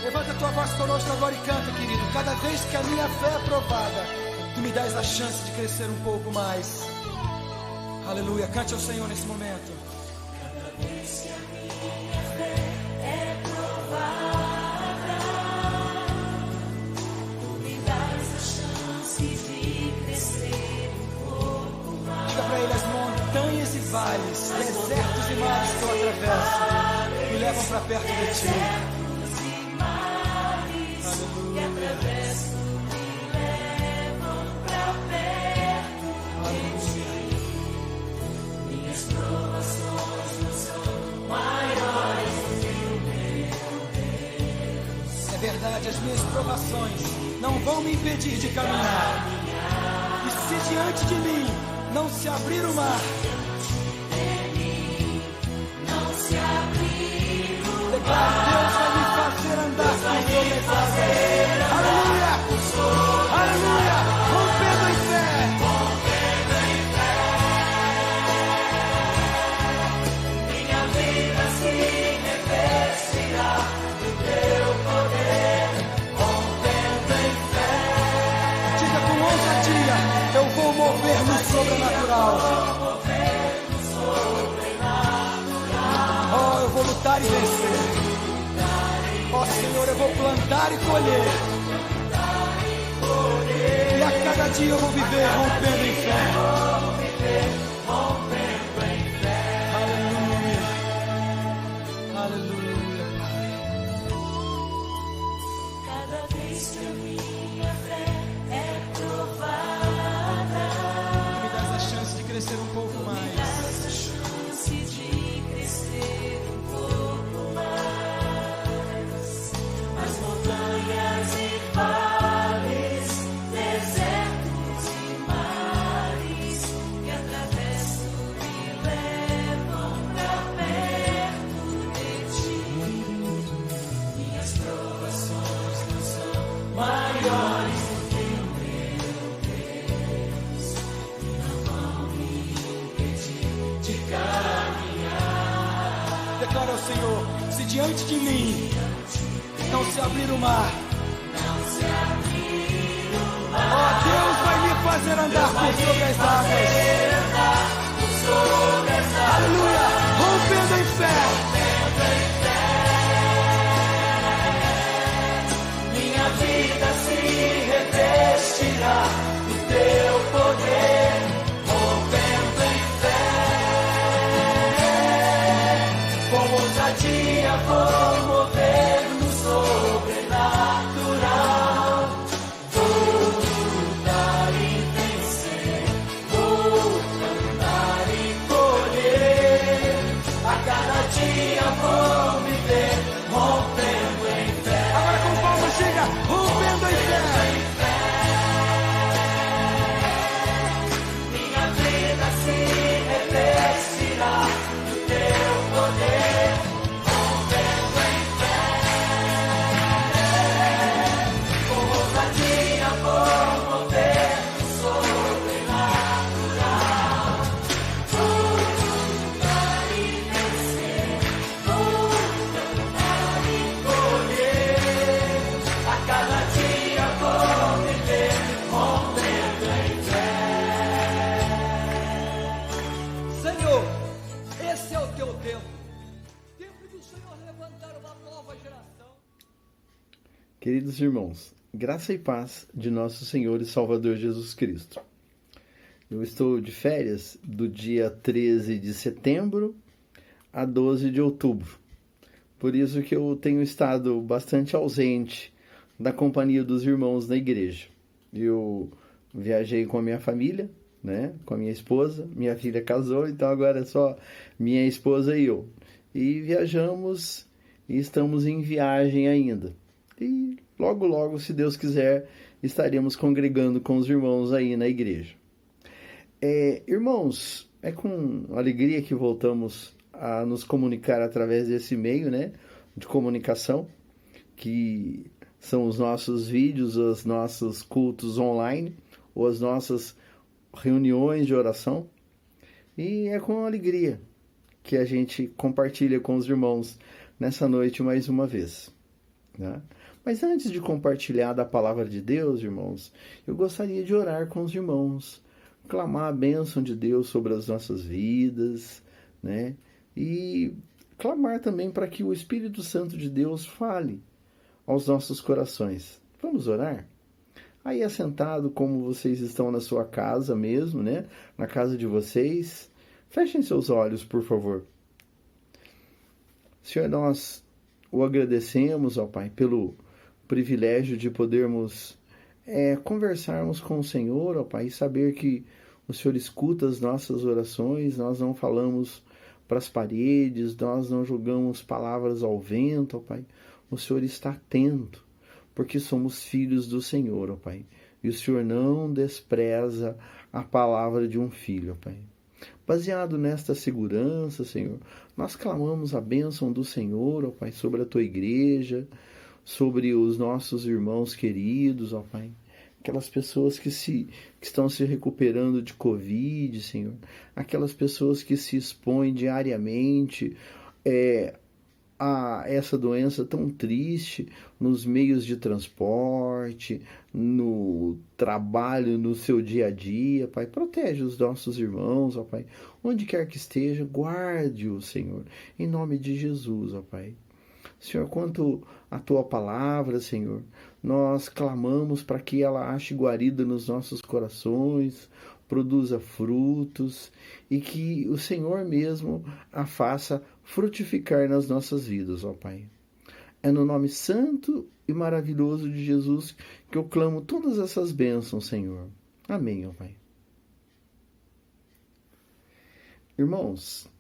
Levanta a tua voz conosco agora e canta, querido. Cada vez que a minha fé é provada, tu me dás a chance de crescer um pouco mais. Aleluia, cante ao Senhor nesse momento. Cada vez que a minha fé é provada, tu me dás a chance de crescer um pouco mais. Diga para ele: as montanhas e vales, desertos e mares que eu atravesso, me levam para perto de ti. Desertos e mares que atravesso me levam para perto de ti. Minhas provações não são maiores do que o meu Deus. É verdade, as minhas provações não vão me impedir de caminhar. E se diante de mim não se abrir o mar, Não se abrir o declaro: Deus vai me fazer andar por sobre as águas. Aleluia! Aleluia! Rompendo em fé! minha vida se revestirá do teu poder, rompendo em fé. Diga com ousadia: eu vou mover no sobrenatural. Oh, eu vou lutar e vencer. Oh, Senhor, eu vou plantar e colher. E a cada dia eu vou viver rompendo em fé. Aleluia. Aleluia, Pai. Cada vez que a minha fé é provada, Me dás a chance de crescer um pouco mais. essa chance de crescer um pouco mais. As montanhas e vales, desertos e mares que atravesso me levam pra perto de ti. Minhas provações não são maiores do que o meu Deus, e não vão me impedir de caminhar. Declara ao Senhor: se diante de mim não se abrir o mar, Não se abrir o mar, ó, Deus vai me fazer andar por sobre as águas. Aleluia, rompendo em fé. minha vida se revestirá do teu poder, rompendo em fé. Com ousadia vou mover no sobrenatural. Vou lutar e vencer, vou cantar e colher. A cada dia vou viver rompendo em fé. Agora com palmas, chega, rompendo em fé. Minha vida se revestirá do teu poder, rompendo em fé. Com ousadia vou mover o sobrenatural. Vou lutar e vencer, vou cantar e colher. A cada dia vou viver rompendo em fé. Senhor, esse é o teu tempo. Tempo do Senhor levantar uma nova geração. Queridos irmãos, graça e paz de nosso Senhor e Salvador Jesus Cristo. Eu estou de férias do dia 13 de setembro a 12 de outubro. Por isso que eu tenho estado bastante ausente da companhia dos irmãos na igreja. Eu viajei com a minha família, né? Com a minha esposa. Minha filha casou, então agora é só minha esposa e eu. E viajamos e estamos em viagem ainda. E logo, logo, se Deus quiser, estaremos congregando com os irmãos aí na igreja. Irmãos, é com alegria que voltamos a nos comunicar através desse meio, né, de comunicação, que são os nossos vídeos, os nossos cultos online, ou as nossas reuniões de oração. E é com alegria que a gente compartilha com os irmãos nessa noite mais uma vez. né? Mas antes de compartilhar da palavra de Deus, irmãos, eu gostaria de orar com os irmãos, clamar a bênção de Deus sobre as nossas vidas, né? E clamar também para que o Espírito Santo de Deus fale aos nossos corações. Vamos orar? Aí assentado como vocês estão na sua casa mesmo, né? Na casa de vocês, fechem seus olhos, por favor. Senhor, nós o agradecemos, ó Pai, pelo privilégio de podermos conversarmos com o Senhor, ó Pai, e saber que o Senhor escuta as nossas orações, nós não falamos para as paredes, nós não jogamos palavras ao vento, ó Pai. O Senhor está atento, porque somos filhos do Senhor, ó Pai. E o Senhor não despreza a palavra de um filho, ó Pai. Baseado nesta segurança, Senhor, nós clamamos a bênção do Senhor, ó Pai, sobre a Tua igreja, sobre os nossos irmãos queridos, ó Pai. Aquelas pessoas que estão se recuperando de Covid, Senhor. Aquelas pessoas que se expõem diariamente a essa doença tão triste nos meios de transporte, no trabalho, no seu dia a dia, Pai. Protege os nossos irmãos, ó Pai. Onde quer que esteja, guarde-o, Senhor. Em nome de Jesus, ó Pai. Senhor, quanto à Tua palavra, Senhor, nós clamamos para que ela ache guarida nos nossos corações, produza frutos e que o Senhor mesmo a faça frutificar nas nossas vidas, ó Pai. É no nome santo e maravilhoso de Jesus que eu clamo todas essas bênçãos, Senhor. Amém, ó Pai. Irmãos,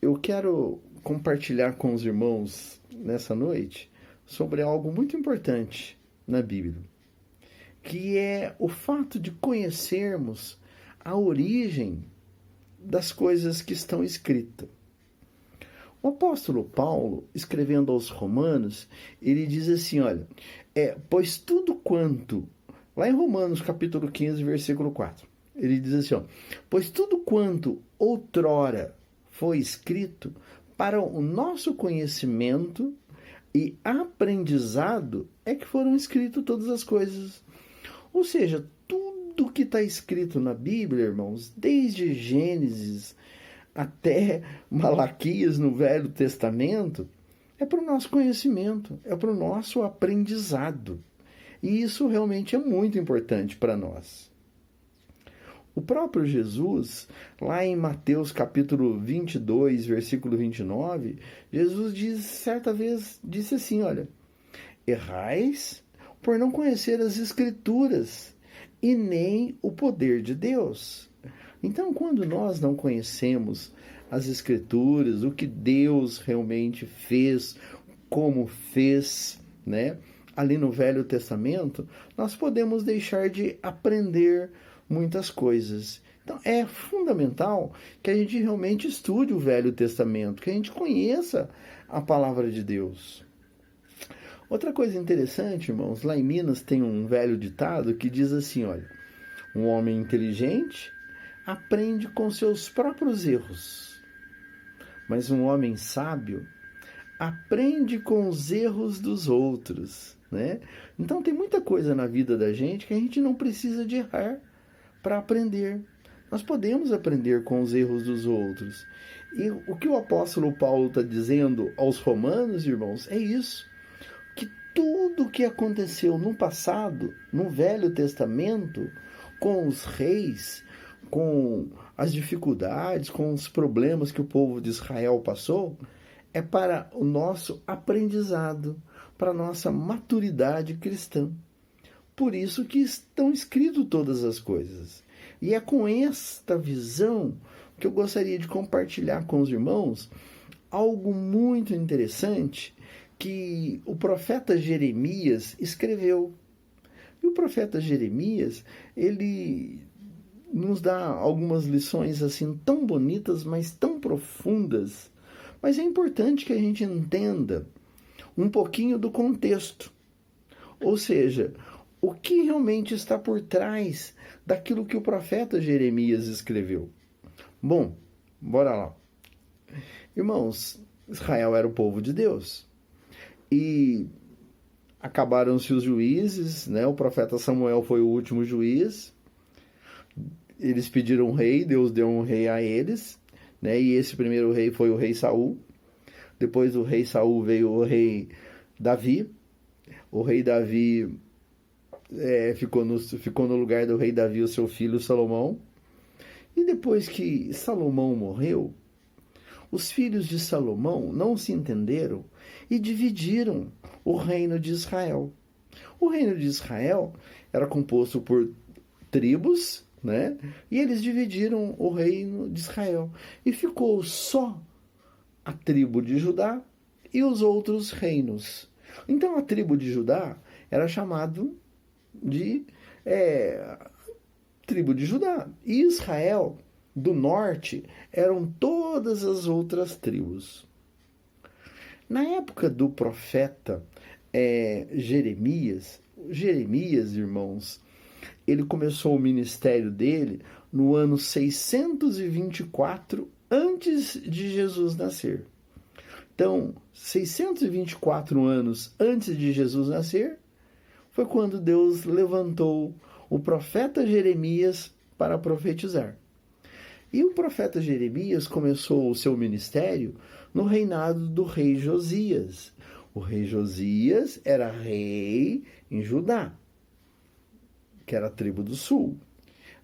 eu quero compartilhar com os irmãos nessa noite sobre algo muito importante na Bíblia, que é o fato de conhecermos a origem das coisas que estão escritas. O apóstolo Paulo, escrevendo aos Romanos, ele diz assim, olha, pois tudo quanto, lá em Romanos capítulo 15, versículo 4, ele diz assim, ó, pois tudo quanto outrora foi escrito para o nosso conhecimento e aprendizado é que foram escritas todas as coisas. Ou seja, tudo que está escrito na Bíblia, irmãos, desde Gênesis até Malaquias no Velho Testamento, é para o nosso conhecimento, é para o nosso aprendizado. E isso realmente é muito importante para nós. O próprio Jesus, lá em Mateus capítulo 22, versículo 29, Jesus certa vez disse assim, olha, errais por não conhecer as Escrituras e nem o poder de Deus. Então, quando nós não conhecemos as Escrituras, o que Deus realmente fez, como fez, né, ali no Velho Testamento, nós podemos deixar de aprender muitas coisas. Então, é fundamental que a gente realmente estude o Velho Testamento, que a gente conheça a palavra de Deus. Outra coisa interessante, irmãos, lá em Minas tem um velho ditado que diz assim, olha, um homem inteligente aprende com seus próprios erros, mas um homem sábio aprende com os erros dos outros, né? Então tem muita coisa na vida da gente que a gente não precisa de errar para aprender. Nós podemos aprender com os erros dos outros. E o que o apóstolo Paulo está dizendo aos romanos, irmãos, é isso. Que tudo o que aconteceu no passado, no Velho Testamento, com os reis, com as dificuldades, com os problemas que o povo de Israel passou, é para o nosso aprendizado, para a nossa maturidade cristã. Por isso que estão escritas todas as coisas. E é com esta visão que eu gostaria de compartilhar com os irmãos algo muito interessante que o profeta Jeremias escreveu. E o profeta Jeremias, ele nos dá algumas lições assim tão bonitas, mas tão profundas. Mas é importante que a gente entenda um pouquinho do contexto. Ou seja, o que realmente está por trás daquilo que o profeta Jeremias escreveu. Bom, bora lá. Irmãos, Israel era o povo de Deus. E acabaram-se os juízes, né? O profeta Samuel foi o último juiz. Eles pediram um rei, Deus deu um rei a eles, né? E esse primeiro rei foi o rei Saul. Depois do rei Saul veio o rei Davi. O rei Davi ficou no lugar do rei Davi o seu filho Salomão. E depois que Salomão morreu, os filhos de Salomão não se entenderam e dividiram o reino de Israel. O reino de Israel era composto por tribos, né? E eles dividiram o reino de Israel. E ficou só a tribo de Judá e os outros reinos. Então a tribo de Judá era chamada de tribo de Judá. E Israel, do norte, eram todas as outras tribos. Na época do profeta Jeremias, irmãos, ele começou o ministério dele no ano 624 antes de Jesus nascer. Então, 624 anos antes de Jesus nascer, foi quando Deus levantou o profeta Jeremias para profetizar. E o profeta Jeremias começou o seu ministério no reinado do rei Josias. O rei Josias era rei em Judá, que era a tribo do sul.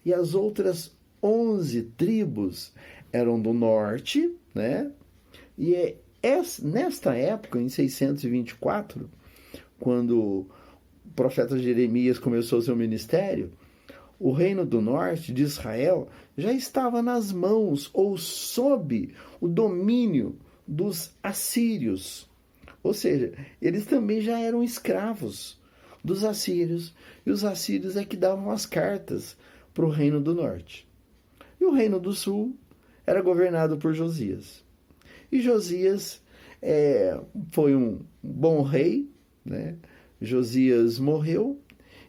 E as outras 11 tribos eram do norte, né? E nesta época, em 624, quando o profeta Jeremias começou seu ministério, o reino do norte de Israel já estava nas mãos ou sob o domínio dos assírios. Ou seja, eles também já eram escravos dos assírios. E os assírios é que davam as cartas para o reino do norte. E o reino do sul era governado por Josias. E Josias foi um bom rei, né? Josias morreu.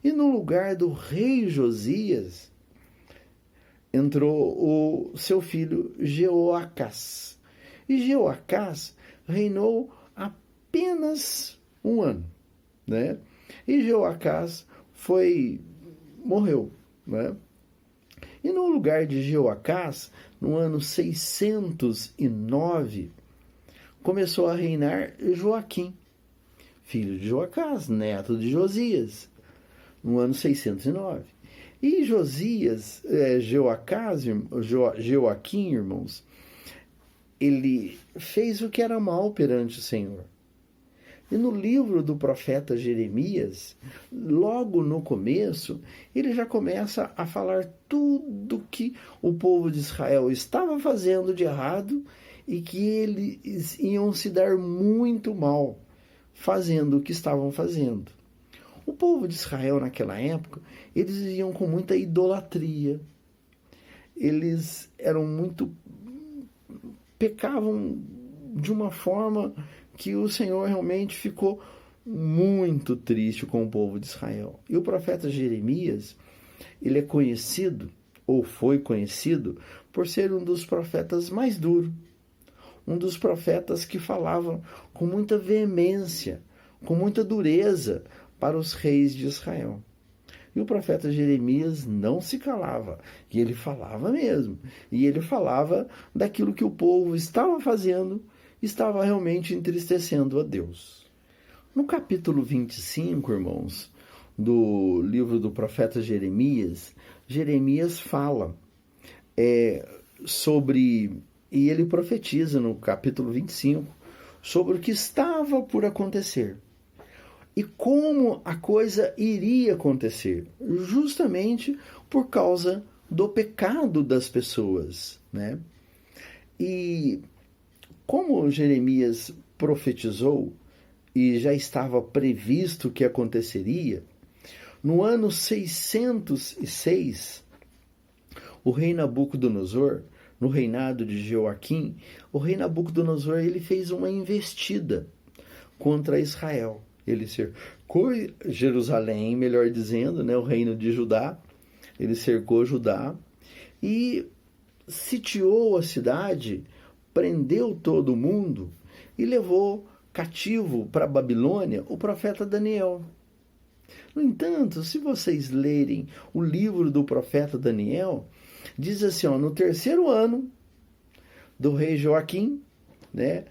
E no lugar do rei Josias entrou o seu filho Jeoacás. E Jeoacás reinou apenas um ano, né? E Jeoacás morreu, né? E no lugar de Jeoacás, no ano 609, começou a reinar Joaquim, filho de Joacás, neto de Josias, no ano 609. E Joaquim, irmãos, ele fez o que era mal perante o Senhor. E no livro do profeta Jeremias, logo no começo, ele já começa a falar tudo que o povo de Israel estava fazendo de errado e que eles iam se dar muito mal fazendo o que estavam fazendo. O povo de Israel naquela época, eles iam com muita idolatria. Eles pecavam de uma forma que o Senhor realmente ficou muito triste com o povo de Israel. E o profeta Jeremias, ele é conhecido, ou foi conhecido, por ser um dos profetas mais duros. Um dos profetas que falavam com muita veemência, com muita dureza para os reis de Israel. E o profeta Jeremias não se calava, e ele falava mesmo. E ele falava daquilo que o povo estava fazendo, estava realmente entristecendo a Deus. No capítulo 25, irmãos, do livro do profeta Jeremias, Jeremias fala sobre, e ele profetiza no capítulo 25, sobre o que estava por acontecer. E como a coisa iria acontecer, justamente por causa do pecado das pessoas, né? E como Jeremias profetizou e já estava previsto que aconteceria, no ano 606, o rei Nabucodonosor, no reinado de Joaquim, o rei Nabucodonosor ele fez uma investida contra Israel. Ele cercou Jerusalém, melhor dizendo, né, o reino de Judá. Ele cercou Judá e sitiou a cidade, prendeu todo mundo e levou cativo para a Babilônia o profeta Daniel. No entanto, se vocês lerem o livro do profeta Daniel, diz assim, ó, no 3º ano do rei Joaquim, né,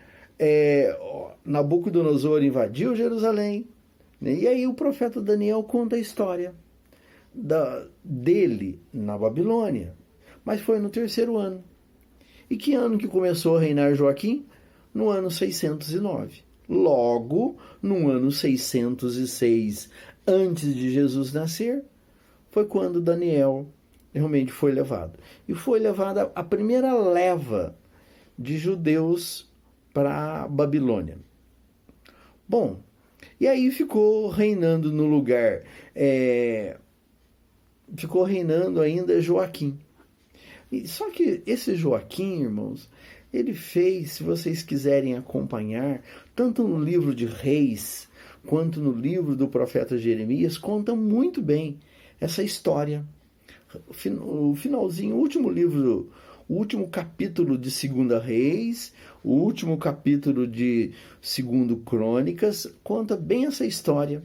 Nabucodonosor invadiu Jerusalém, né, e aí o profeta Daniel conta a história dele na Babilônia, mas foi no 3º ano. E que ano que começou a reinar Joaquim? No ano 609. Logo, no ano 606 antes de Jesus nascer, foi quando Daniel realmente foi levado. E foi levada a primeira leva de judeus para a Babilônia. Bom, e aí ficou reinando no lugar, ficou reinando ainda Joaquim. Só que esse Joaquim, irmãos, ele fez, se vocês quiserem acompanhar, tanto no livro de Reis, quanto no livro do profeta Jeremias, conta muito bem essa história. O finalzinho, o último livro, o último capítulo de 2 Reis, o último capítulo de 2 Crônicas, conta bem essa história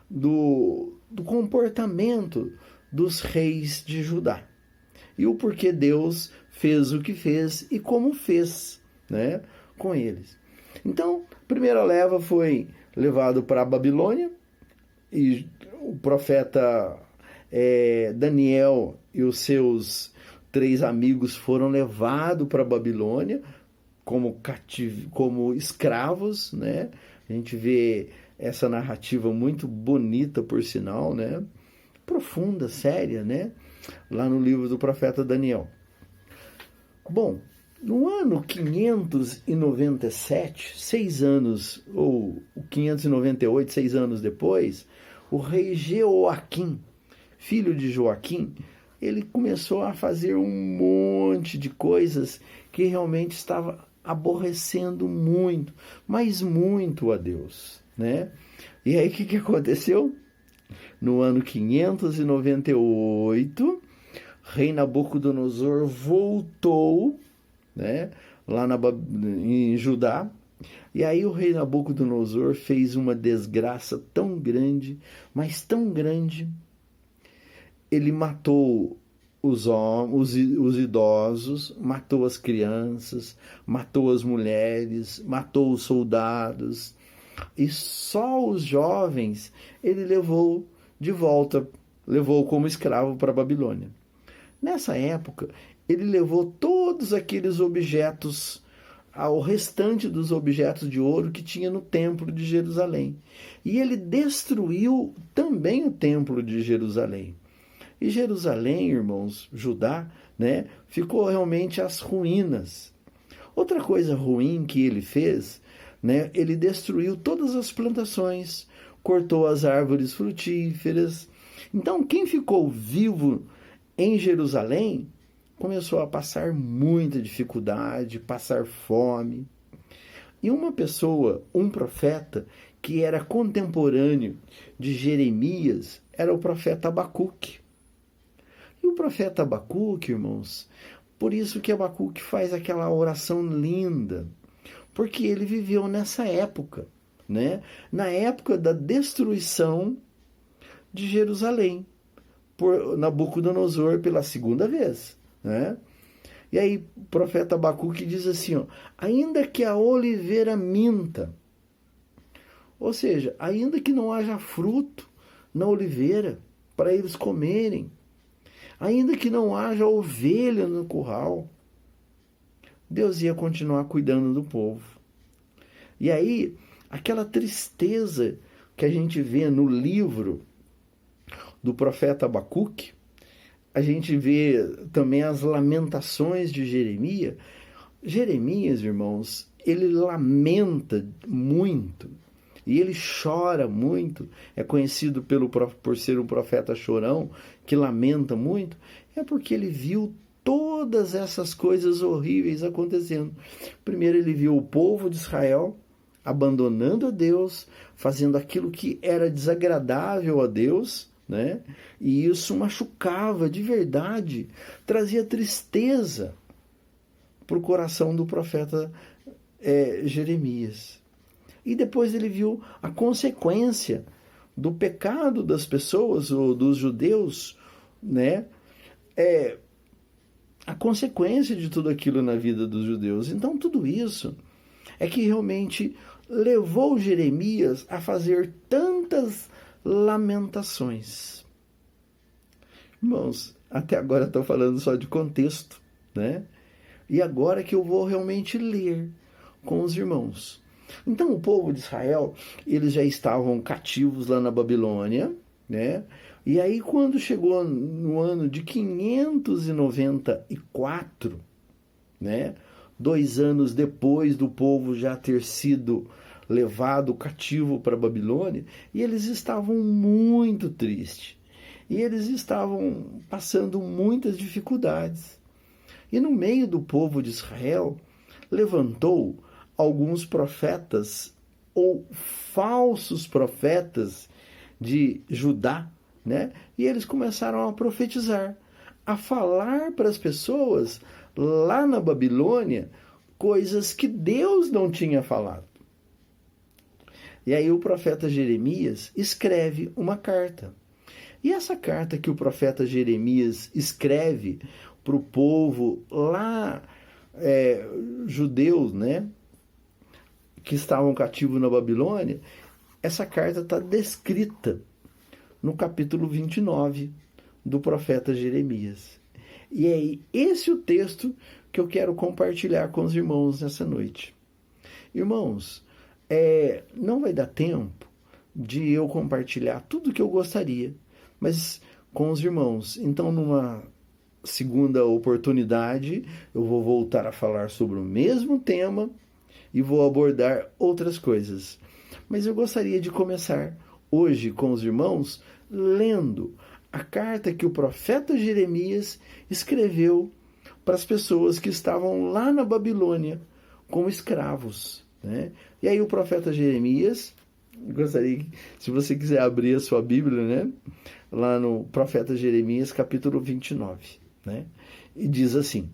do comportamento dos reis de Judá. E o porquê Deus fez o que fez e como fez, né, com eles. Então, a primeira leva foi levado para a Babilônia, e o profeta Daniel e os seus 3 amigos foram levados para a Babilônia como escravos, né? A gente vê essa narrativa muito bonita, por sinal, né? Profunda, séria, né? Lá no livro do profeta Daniel. Bom, no ano 597, 6 anos, ou 598, 6 anos depois, o rei Jeoaquim, filho de Joaquim, ele começou a fazer um monte de coisas que realmente estava aborrecendo muito, mas muito a Deus, né? E aí o que aconteceu? No ano 598, rei Nabucodonosor voltou, né, lá em Judá, e aí o rei Nabucodonosor fez uma desgraça tão grande, mas tão grande, ele matou os idosos, matou as crianças, matou as mulheres, matou os soldados, e só os jovens ele levou de volta, levou como escravo para a Babilônia. Nessa época, ele levou todos aqueles objetos, ao restante dos objetos de ouro que tinha no templo de Jerusalém. E ele destruiu também o templo de Jerusalém. E Jerusalém, irmãos, Judá, né, ficou realmente às ruínas. Outra coisa ruim que ele fez, né, ele destruiu todas as plantações, cortou as árvores frutíferas. Então, quem ficou vivo em Jerusalém começou a passar muita dificuldade, passar fome. E uma pessoa, um profeta, que era contemporâneo de Jeremias, era o profeta Abacuque. E o profeta Abacuque, irmãos, por isso que Abacuque faz aquela oração linda, porque ele viveu nessa época, né? Na época da destruição de Jerusalém por Nabucodonosor pela 2ª vez, né? E aí o profeta Abacuque diz assim, ó, ainda que a oliveira minta, ou seja, ainda que não haja fruto na oliveira para eles comerem, ainda que não haja ovelha no curral, Deus ia continuar cuidando do povo. E aí, aquela tristeza que a gente vê no livro do profeta Abacuque, a gente vê também as lamentações de Jeremias. Jeremias, irmãos, ele lamenta muito e ele chora muito. É conhecido por ser um profeta chorão, que lamenta muito. É porque ele viu todas essas coisas horríveis acontecendo. Primeiro ele viu o povo de Israel abandonando a Deus, fazendo aquilo que era desagradável a Deus, né? E isso machucava de verdade, trazia tristeza para o coração do profeta Jeremias. E depois ele viu a consequência do pecado das pessoas, ou dos judeus, né? A consequência de tudo aquilo na vida dos judeus. Então, tudo isso é que realmente levou Jeremias a fazer tantas lamentações. Irmãos, até agora estou falando só de contexto, né? E agora que eu vou realmente ler com os irmãos. Então, o povo de Israel, eles já estavam cativos lá na Babilônia, né? E aí, quando chegou no ano de 594, né? 2 anos depois do povo já ter sido levado cativo para a Babilônia, e eles estavam muito tristes. E eles estavam passando muitas dificuldades. E no meio do povo de Israel, levantou alguns profetas, ou falsos profetas de Judá, né? E eles começaram a profetizar, a falar para as pessoas lá na Babilônia coisas que Deus não tinha falado. E aí o profeta Jeremias escreve uma carta. E essa carta que o profeta Jeremias escreve para o povo lá, judeus, né, que estavam cativos na Babilônia, essa carta está descrita no capítulo 29 do profeta Jeremias. E é esse o texto que eu quero compartilhar com os irmãos nessa noite. Irmãos, não vai dar tempo de eu compartilhar tudo que eu gostaria, mas com os irmãos. Então, numa segunda oportunidade, eu vou voltar a falar sobre o mesmo tema e vou abordar outras coisas. Mas eu gostaria de começar hoje com os irmãos lendo a carta que o profeta Jeremias escreveu para as pessoas que estavam lá na Babilônia como escravos, né? E aí o profeta Jeremias, gostaria que, se você quiser abrir a sua Bíblia, né, lá no profeta Jeremias, capítulo 29, né? E diz assim: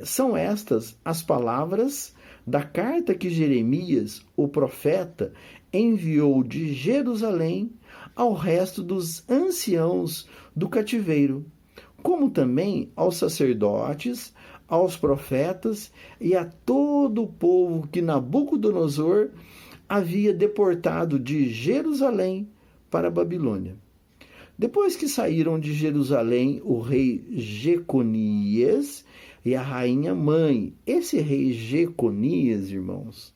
são estas as palavras da carta que Jeremias, o profeta, enviou de Jerusalém ao resto dos anciãos do cativeiro, como também aos sacerdotes, aos profetas e a todo o povo que Nabucodonosor havia deportado de Jerusalém para a Babilônia. Depois que saíram de Jerusalém o rei Jeconias e a rainha mãe, esse rei Jeconias, irmãos,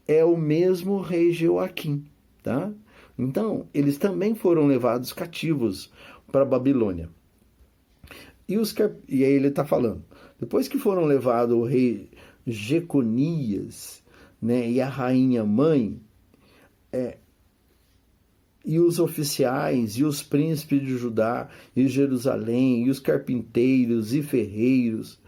é o mesmo rei Joaquim, tá? Então, eles também foram levados cativos para a Babilônia. E aí ele está falando, depois que foram levados o rei Jeconias, né, e a rainha mãe, e os oficiais, e os príncipes de Judá, e Jerusalém, e os carpinteiros e ferreiros,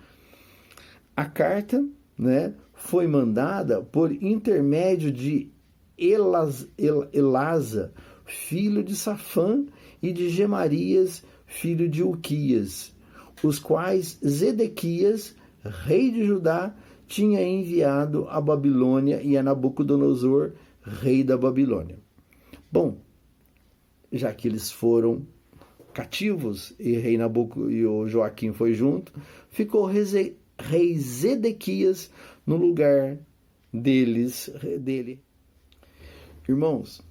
a carta, né, foi mandada por intermédio de Elasa, filho de Safã, e de Gemarias, filho de Uquias, os quais Zedequias, rei de Judá, tinha enviado a Babilônia e a Nabucodonosor, rei da Babilônia. Bom, já que eles foram cativos e rei e o Joaquim foi junto, ficou rei Zedequias no lugar dele. Irmãos,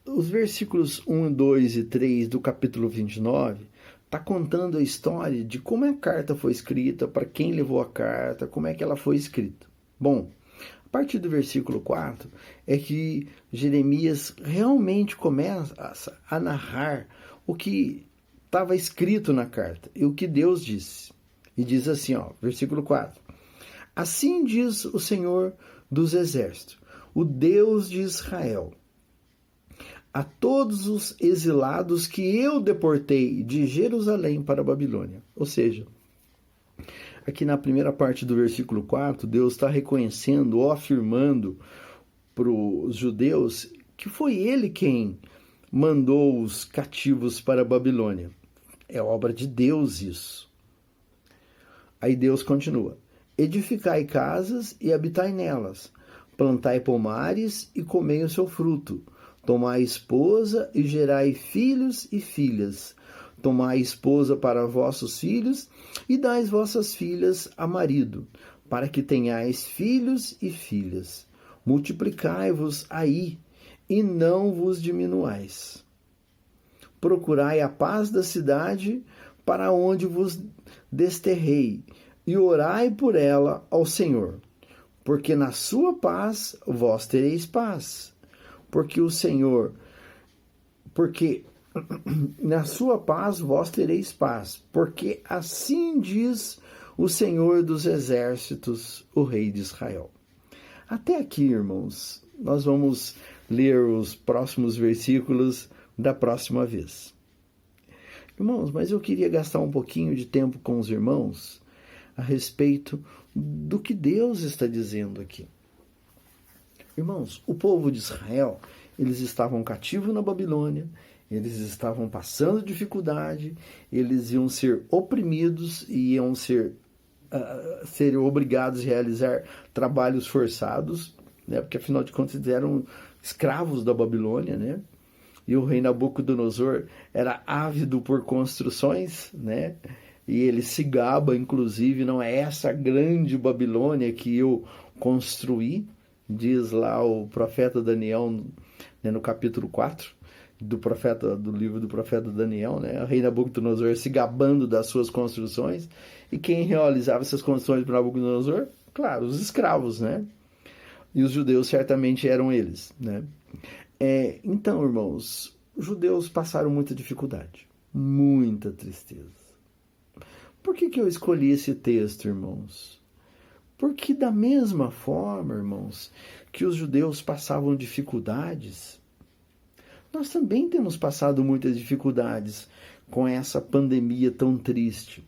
os versículos 1, 2 e 3 do capítulo 29 está contando a história de como a carta foi escrita, para quem levou a carta, como é que ela foi escrita. Bom, a partir do versículo 4 é que Jeremias realmente começa a narrar o que estava escrito na carta e o que Deus disse. E diz assim, versículo 4: Assim diz o Senhor dos Exércitos, o Deus de Israel, a todos os exilados que eu deportei de Jerusalém para a Babilônia. Ou seja, aqui na primeira parte do versículo 4, Deus está reconhecendo ou afirmando para os judeus que foi Ele quem mandou os cativos para a Babilônia. É obra de Deus isso. Aí Deus continua: Edificai casas e habitai nelas, plantai pomares e comei o seu fruto. Tomai esposa e gerai filhos e filhas. Tomai esposa para vossos filhos e dai vossas filhas a marido, para que tenhais filhos e filhas. Multiplicai-vos aí e não vos diminuais. Procurai a paz da cidade para onde vos desterrei, e orai por ela ao Senhor, porque na sua paz vós tereis paz. Porque na sua paz vós tereis paz, porque assim diz o Senhor dos Exércitos, o Rei de Israel. Até aqui, irmãos, nós vamos ler os próximos versículos da próxima vez. Irmãos, mas eu queria gastar um pouquinho de tempo com os irmãos a respeito do que Deus está dizendo aqui. Irmãos, o povo de Israel, eles estavam cativos na Babilônia, eles estavam passando dificuldade, eles iam ser oprimidos e iam ser obrigados a realizar trabalhos forçados, né? Porque afinal de contas eles eram escravos da Babilônia, né? E o rei Nabucodonosor era ávido por construções, né? E ele se gaba, inclusive, não é essa grande Babilônia que eu construí, diz lá o profeta Daniel, né, no capítulo 4 do livro do profeta Daniel, né? O rei Nabucodonosor se gabando das suas construções. E quem realizava essas construções para Nabucodonosor? Claro, os escravos, né? E os judeus certamente eram eles, né? Então, irmãos, os judeus passaram muita dificuldade, muita tristeza. Por que eu escolhi esse texto, irmãos? Porque da mesma forma, irmãos, que os judeus passavam dificuldades, nós também temos passado muitas dificuldades com essa pandemia tão triste.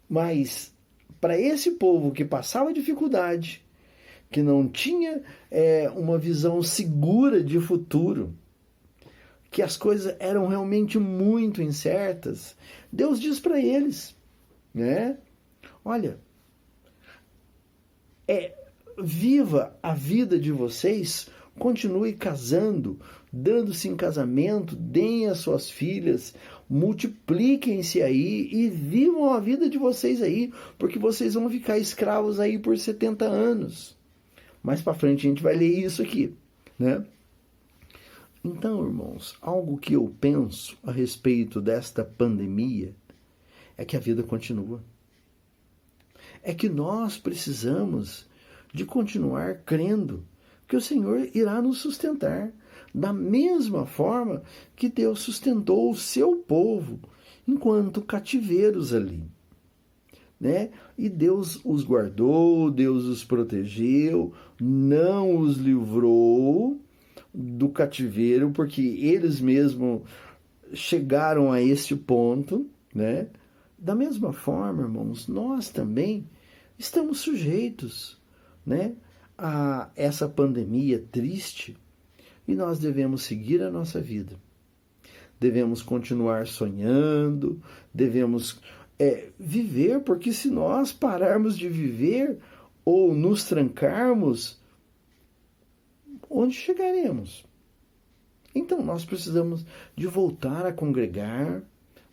Mas para esse povo que passava dificuldade, que não tinha uma visão segura de futuro, que as coisas eram realmente muito incertas, Deus diz para eles, né? Olha, viva a vida de vocês, continue casando, dando-se em casamento, deem as suas filhas, multipliquem-se aí e vivam a vida de vocês aí, porque vocês vão ficar escravos aí por 70 anos. Mais para frente a gente vai ler isso aqui, né? Então, irmãos, algo que eu penso a respeito desta pandemia é que a vida continua. É que nós precisamos de continuar crendo que o Senhor irá nos sustentar da mesma forma que Deus sustentou o seu povo enquanto cativeiros ali, né? E Deus os guardou, Deus os protegeu, não os livrou do cativeiro, porque eles mesmos chegaram a este ponto, né? Da mesma forma, irmãos, nós também estamos sujeitos, né, a essa pandemia triste, e nós devemos seguir a nossa vida. Devemos continuar sonhando, devemos viver, porque se nós pararmos de viver ou nos trancarmos, onde chegaremos? Então nós precisamos de voltar a congregar,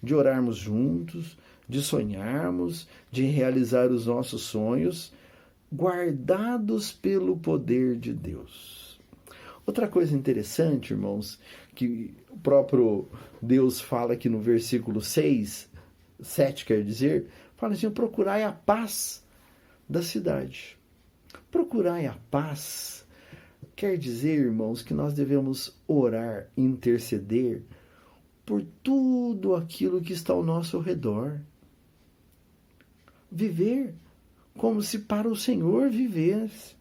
de orarmos juntos, de sonharmos, de realizar os nossos sonhos, guardados pelo poder de Deus. Outra coisa interessante, irmãos, que o próprio Deus fala aqui no versículo 7 quer dizer, fala assim: procurai a paz da cidade. Procurai a paz quer dizer, irmãos, que nós devemos orar, interceder por tudo aquilo que está ao nosso redor. Viver como se para o Senhor vivesse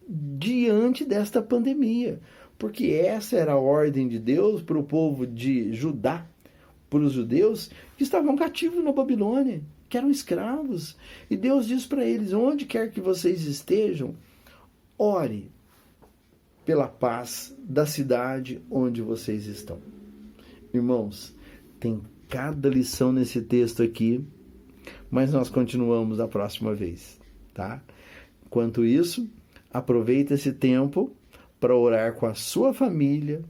diante desta pandemia. Porque essa era a ordem de Deus para o povo de Judá, para os judeus que estavam cativos na Babilônia, que eram escravos. E Deus diz para eles: onde quer que vocês estejam, ore pela paz da cidade onde vocês estão. Irmãos, tem cada lição nesse texto aqui, mas nós continuamos na próxima vez, tá? Enquanto isso, aproveita esse tempo para orar com a sua família,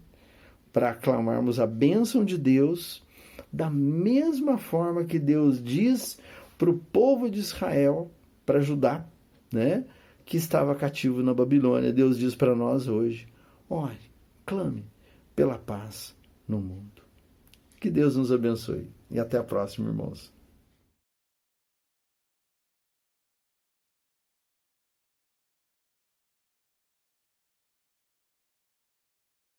para aclamarmos a bênção de Deus, da mesma forma que Deus diz para o povo de Israel, para Judá, né, que estava cativo na Babilônia. Deus diz para nós hoje: ore, clame pela paz no mundo. Que Deus nos abençoe. E até a próxima, irmãos.